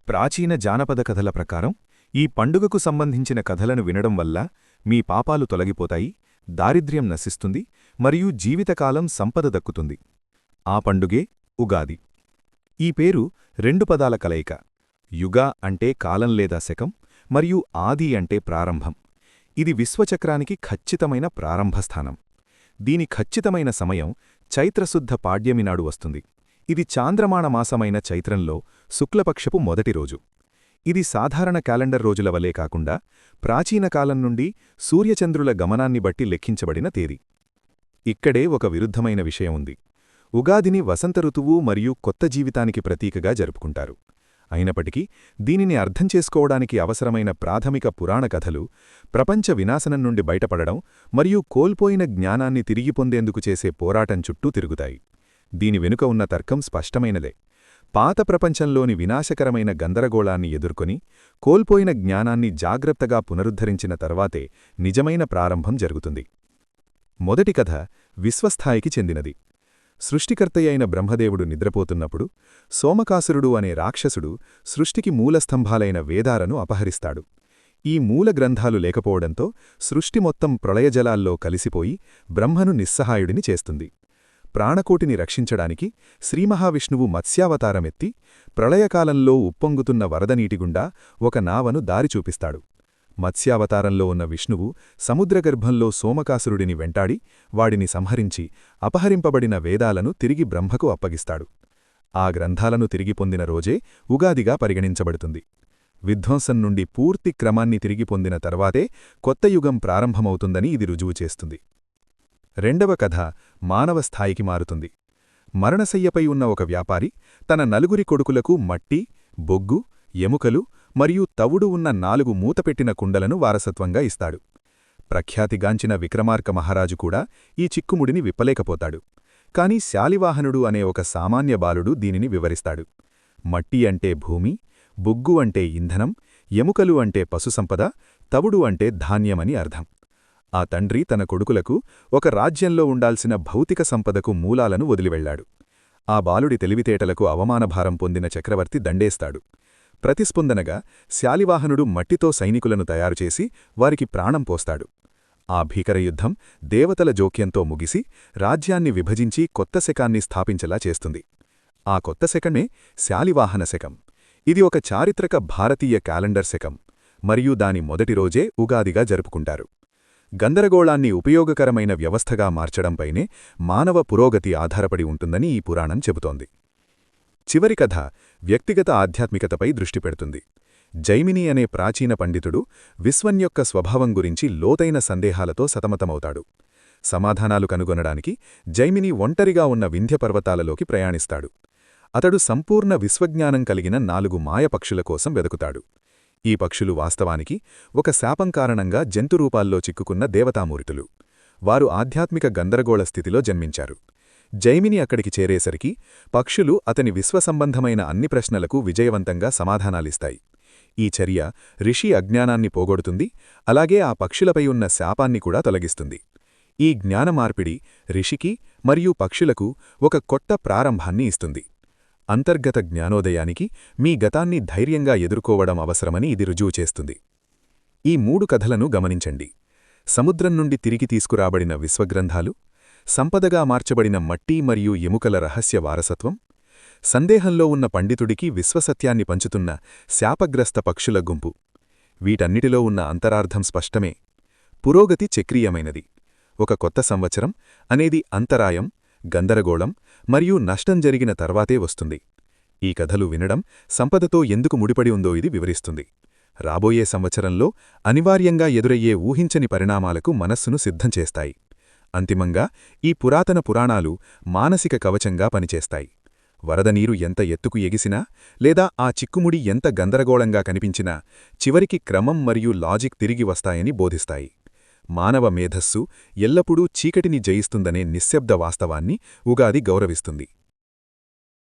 ప్రాచీన జానపద కథల ప్రకారం ఈ పండుగకు సంబంధించిన కథలను వినడం వల్ల మీ పాపాలు తొలగిపోతాయి, దారిద్ర్యం నశిస్తుంది మరియు జీవితకాలం సంపద దక్కుతుంది. ఆ పండుగే ఉగాది. ఈ పేరు రెండు పదాల కలయిక. యుగ అంటే కాలం లేదా శకం, మరియు ఆది అంటే ప్రారంభం. ఇది విశ్వచక్రానికి ఖచ్చితమైన ప్రారంభస్థానం. దీని ఖచ్చితమైన సమయం చైత్రశుద్ధ పాడ్యమినాడు వస్తుంది. ఇది చాంద్రమాణ మాసమైన చైత్రంలో శుక్లపక్షపు మొదటి రోజు. ఇది సాధారణ క్యాలెండర్ రోజుల వలే కాకుండా ప్రాచీన కాలం నుండి సూర్యచంద్రుల గమనాన్ని బట్టి లెక్కించబడిన తేదీ. ఇక్కడే ఒక విరుద్ధమైన విషయం ఉంది. ఉగాదిని వసంత ఋతువు మరియు కొత్త జీవితానికి ప్రతీకగా జరుపుకుంటారు. అయినప్పటికీ దీనిని అర్థం చేసుకోవడానికి అవసరమైన ప్రాథమిక పురాణ కథలు ప్రపంచ వినాశనం నుండి బయటపడడం మరియు కోల్పోయిన జ్ఞానాన్ని తిరిగి పొందేందుకు చేసే పోరాటం చుట్టూ తిరుగుతాయి. దీని వెనుక ఉన్న తర్కం స్పష్టమైనదే. పాత ప్రపంచంలోని వినాశకరమైన గందరగోళాన్ని ఎదుర్కొని కోల్పోయిన జ్ఞానాన్ని జాగ్రత్తగా పునరుద్ధరించిన తర్వాతే నిజమైన ప్రారంభం జరుగుతుంది. మొదటి కథ విశ్వస్థాయికి చెందినది. సృష్టికర్తయైన బ్రహ్మదేవుడు నిద్రపోతున్నప్పుడు సోమకాసురుడు అనే రాక్షసుడు సృష్టికి మూలస్తంభాలైన వేదాలను అపహరిస్తాడు. ఈ మూల గ్రంథాలు లేకపోవడంతో సృష్టి మొత్తం ప్రళయజలాల్లో కలిసిపోయి బ్రహ్మను నిస్సహాయుడిని చేస్తుంది. ప్రాణకోటిని రక్షించడానికి శ్రీమహావిష్ణువు మత్స్యావతారమెత్తి ప్రళయకాలంలో ఉప్పొంగుతున్న వరదనీటిగుండా ఒక నావను దారి చూపిస్తాడు. మత్స్యావతారంలో ఉన్న విష్ణువు సముద్రగర్భంలో సోమకాసురుడిని వెంటాడి వాడిని సంహరించి అపహరింపబడిన వేదాలను తిరిగి బ్రహ్మకు అప్పగిస్తాడు. ఆ గ్రంథాలను తిరిగి పొందిన రోజే ఉగాదిగా పరిగణించబడుతుంది. విధ్వంసం నుండి పూర్తి క్రమాన్ని తిరిగి పొందిన తర్వాతే కొత్త యుగం ప్రారంభమవుతుందని ఇది రుజువు చేస్తుంది. రెండవ కథ మానవ స్థాయికి మారుతుంది. మరణశయ్యపై ఉన్న ఒక వ్యాపారి తన నలుగురి కొడుకులకు మట్టి, బొగ్గు, ఎముకలు మరియు తవుడు ఉన్న 4 మూతపెట్టిన కుండలను వారసత్వంగా ఇస్తాడు. ప్రఖ్యాతిగాంచిన విక్రమార్క మహారాజు కూడా ఈ చిక్కుముడిని విప్పలేకపోతాడు. కాని శాలివాహనుడు అనే ఒక సామాన్య బాలుడు దీనిని వివరిస్తాడు. మట్టి అంటే భూమి, బొగ్గు అంటే ఇంధనం, ఎముకలు అంటే పశుసంపద, తవుడు అంటే ధాన్యమని అర్థం. ఆ తండ్రి తన కొడుకులకు ఒక రాజ్యంలో ఉండాల్సిన భౌతిక సంపదకు మూలాలను వదిలివెళ్లాడు. ఆ బాలుడి తెలివితేటలకు అవమానభారం పొందిన చక్రవర్తి దండేస్తాడు. ప్రతిస్పందనగా శాలివాహనుడు మట్టితో సైనికులను తయారుచేసి వారికి ప్రాణం పోస్తాడు. ఆ భీకర యుద్ధం దేవతల జోక్యంతో ముగిసి రాజ్యాన్ని విభజించి కొత్త శకాన్ని స్థాపించలా చేస్తుంది. ఆ కొత్త శకమే శాలివాహన శకం. ఇది ఒక చారిత్రక భారతీయ క్యాలెండర్ శకం, మరియు దాని మొదటి రోజే ఉగాదిగా జరుపుకుంటారు. గందరగోళాన్ని ఉపయోగకరమైన వ్యవస్థగా మార్చడంపైనే మానవ పురోగతి ఆధారపడి ఉంటుందని ఈ పురాణం చెబుతోంది. చివరి కథ వ్యక్తిగత ఆధ్యాత్మికతపై దృష్టి పెడుతుంది. జైమిని అనే ప్రాచీన పండితుడు విశ్వం యొక్క స్వభావం గురించి లోతైన సందేహాలతో సతమతమవుతాడు. సమాధానాలు కనుగొనడానికి జైమిని ఒంటరిగా ఉన్న వింధ్యపర్వతాలలోకి ప్రయాణిస్తాడు. అతడు సంపూర్ణ విశ్వజ్ఞానం కలిగిన 4 మాయపక్షుల కోసం వెదుకుతాడు. ఈ పక్షులు వాస్తవానికి ఒక శాపం కారణంగా జంతురూపాల్లో చిక్కుకున్న దేవతామూర్తులు. వారు ఆధ్యాత్మిక గందరగోళ స్థితిలో జన్మించారు. జైమిని అక్కడికి చేరేసరికి పక్షులు అతని విశ్వసంబంధమైన అన్ని ప్రశ్నలకు విజయవంతంగా సమాధానాలిస్తాయి. ఈ చర్య రిషి అజ్ఞానాన్ని పోగొడుతుంది, అలాగే ఆ పక్షులపై ఉన్న శాపాన్ని కూడా తొలగిస్తుంది. ఈ జ్ఞానమార్పిడి రిషికి మరియు పక్షులకు ఒక కొత్త ప్రారంభాన్ని ఇస్తుంది. అంతర్గత జ్ఞానోదయానికి మీ గతాన్ని ధైర్యంగా ఎదుర్కోవడం అవసరమని ఇది రుజువు చేస్తుంది. ఈ 3 కథలను గమనించండి. సముద్రం నుండి తిరిగి తీసుకురాబడిన విశ్వగ్రంథాలు, సంపదగా మార్చబడిన మట్టి మరియు ఎముకల రహస్య వారసత్వం, సందేహంలో ఉన్న పండితుడికి విశ్వసత్యాన్ని పంచుతున్న శాపగ్రస్త పక్షుల గుంపు. వీటన్నిటిలో ఉన్న అంతరార్థం స్పష్టమే. పురోగతి చక్రీయమైనది. ఒక కొత్త సంవత్సరం అనేది అంతరాయం, గందరగోళం మరియు నష్టం జరిగిన తర్వాతే వస్తుంది. ఈ కథలు వినడం సంపదతో ఎందుకు ముడిపడి ఉందో ఇది వివరిస్తుంది. రాబోయే సంవత్సరంలో అనివార్యంగా ఎదురయ్యే ఊహించని పరిణామాలకు మనస్సును సిద్ధం చేస్తాయి. అంతిమంగా ఈ పురాతన పురాణాలు మానసిక కవచంగా పనిచేస్తాయి. వరదనీరు ఎంత ఎత్తుకు ఎగిసినా లేదా ఆ చిక్కుముడి ఎంత గందరగోళంగా కనిపించినా చివరికి క్రమం మరియు లాజిక్ తిరిగి వస్తాయని బోధిస్తాయి. మానవ మేధస్సు ఎల్లప్పుడూ చీకటిని జయిస్తుందనే నిశ్శబ్ద వాస్తవాన్ని ఉగాది గౌరవిస్తుంది.